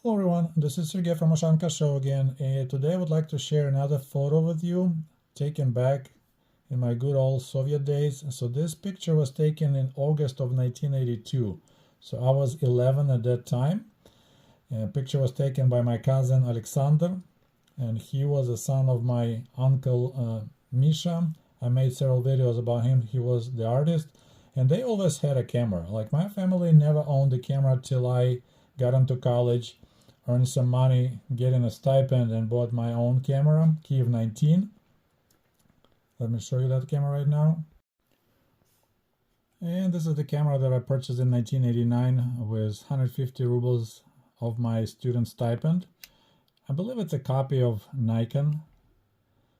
Hello everyone, this is Sergei from Ushanka Show again, and today I would like to share another photo with you, taken back in my good old Soviet days. So this picture was taken in August of 1982, so I was 11 at that time. The picture was taken by my cousin Alexander, and he was the son of my uncle Misha. I made several videos about him. He was the artist, and they always had a camera. Like, my family never owned a camera till I got into college, earned some money, getting a stipend, and bought my own camera, Kiev 19. Let me show you that camera right now. And this is the camera that I purchased in 1989 with 150 rubles of my student stipend. I believe it's a copy of Nikon.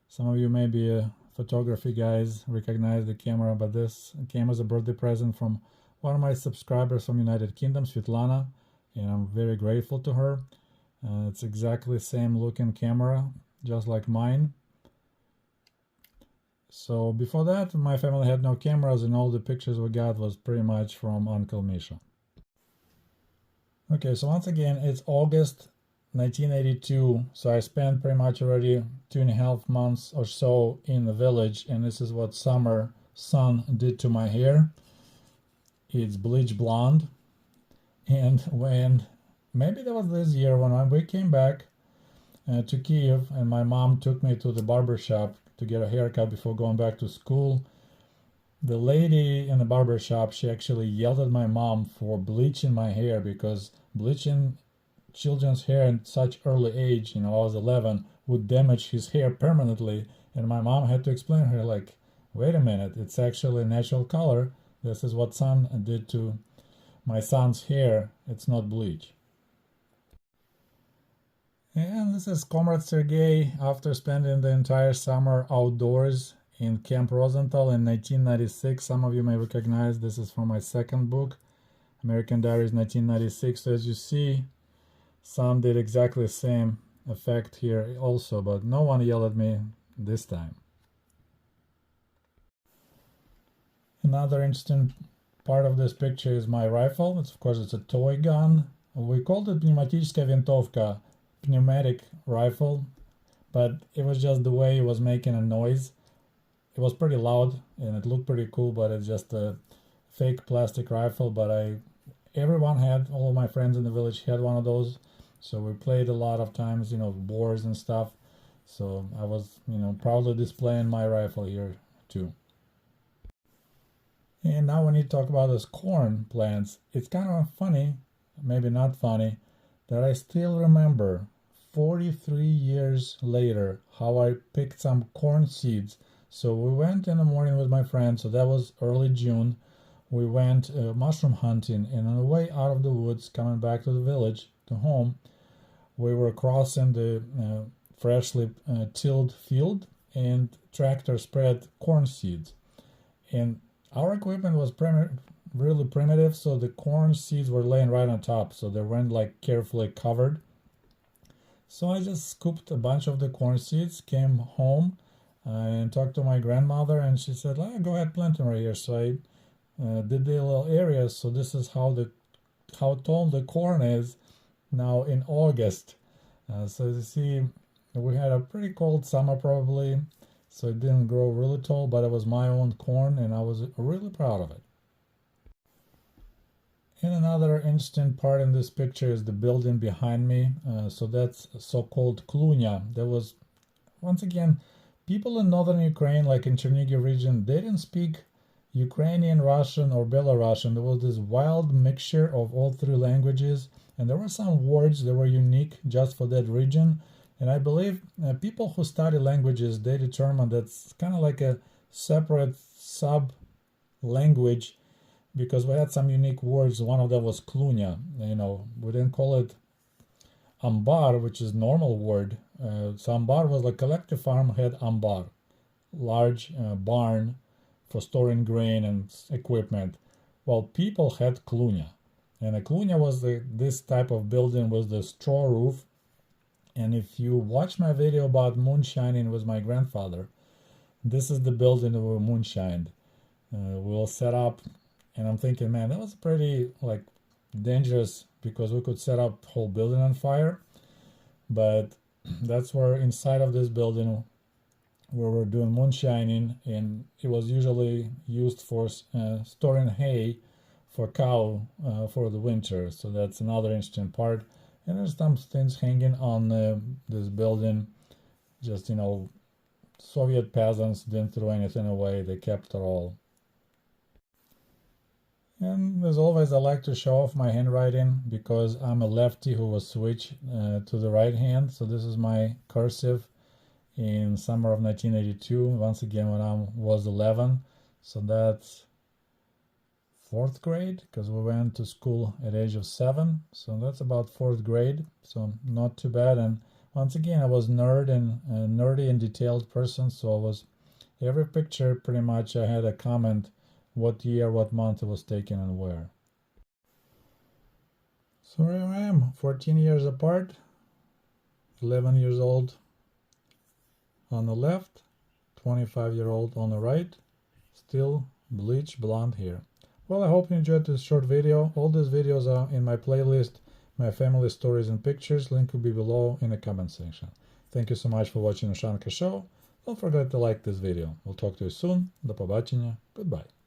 Some of you may be photography guys, recognize the camera, but this came as a birthday present from one of my subscribers from United Kingdom, Svetlana, and I'm very grateful to her. It's exactly the same looking camera, just like mine. So before that, my family had no cameras, and all the pictures we got was pretty much from Uncle Misha. Okay, so once again, it's August 1982, so I spent pretty much already 2.5 months or so in the village, and this is what summer sun did to my hair. It's bleach blonde, and when maybe that was this year when we came back to Kiev, and my mom took me to the barber shop to get a haircut before going back to school. The lady in the barber shop, she actually yelled at my mom for bleaching my hair, because bleaching children's hair at such early age, I was 11, would damage his hair permanently. And my mom had to explain to her, like, wait a minute, it's actually a natural color. This is what sun did to my son's hair. It's not bleach. And this is Comrade Sergei after spending the entire summer outdoors in Camp Rosenthal in 1996. Some of you may recognize this is from my second book, American Diaries 1996. So as you see, sun did exactly the same effect here also, but no one yelled at me this time. Another interesting part of this picture is my rifle. Of course, it's a toy gun. We called it pneumatическая винтовка, pneumatic rifle, but it was just the way it was making a noise. It was pretty loud and it looked pretty cool, but it's just a fake plastic rifle. But everyone had, all of my friends in the village had one of those, so we played a lot of times, wars and stuff. So I was, proudly displaying my rifle here too. And now we need to talk about those corn plants. It's kind of funny, maybe not funny, that I still remember 43 years later how I picked some corn seeds. So we went in the morning with my friend, so that was early June. We went mushroom hunting, and on the way out of the woods, coming back to the village, to home, we were crossing the freshly tilled field, and tractor spread corn seeds. And our equipment was really primitive, so the corn seeds were laying right on top, so they weren't like carefully covered. So I just scooped a bunch of the corn seeds, came home and talked to my grandmother, and she said, go ahead, plant them right here. So I did the little areas. So this is how tall the corn is now in August. So you see, we had a pretty cold summer probably, so it didn't grow really tall, but it was my own corn, and I was really proud of it. And another interesting part in this picture is the building behind me. So that's so-called Klunya. There was, once again, people in northern Ukraine, like in Chernigiv region, they didn't speak Ukrainian, Russian, or Belarusian. There was this wild mixture of all three languages, and there were some words that were unique just for that region. And I believe people who study languages, they determine that's kind of like a separate sub-language, because we had some unique words. One of them was Klunya. We didn't call it ambar, which is normal word. So ambar was like collective farm had ambar, large barn for storing grain and equipment, while people had Klunya. And a Klunya was this type of building with the straw roof. And if you watch my video about moonshining with my grandfather, this is the building that we moonshined. We'll set up, and I'm thinking, man, that was pretty dangerous because we could set up the whole building on fire. But that's where inside of this building where we're doing moonshining, and it was usually used for storing hay for cow for the winter. So that's another interesting part. And there's some things hanging on this building. Just, Soviet peasants didn't throw anything away. They kept it all. And as always, I like to show off my handwriting because I'm a lefty who was switched to the right hand. So this is my cursive in summer of 1982, once again when I was 11. So that's 4th grade, because we went to school at age of 7. So that's about 4th grade. So not too bad. And once again, I was nerdy and detailed person. So I was every picture pretty much I had a comment what year, what month it was taken and where. So here I am, 14 years apart, 11 years old on the left, 25-year-old on the right, still bleached blonde hair. Well, I hope you enjoyed this short video. All these videos are in my playlist, my family stories and pictures. Link will be below in the comment section. Thank you so much for watching Ushanka Show. Don't forget to like this video. We'll talk to you soon. До побачення. Goodbye.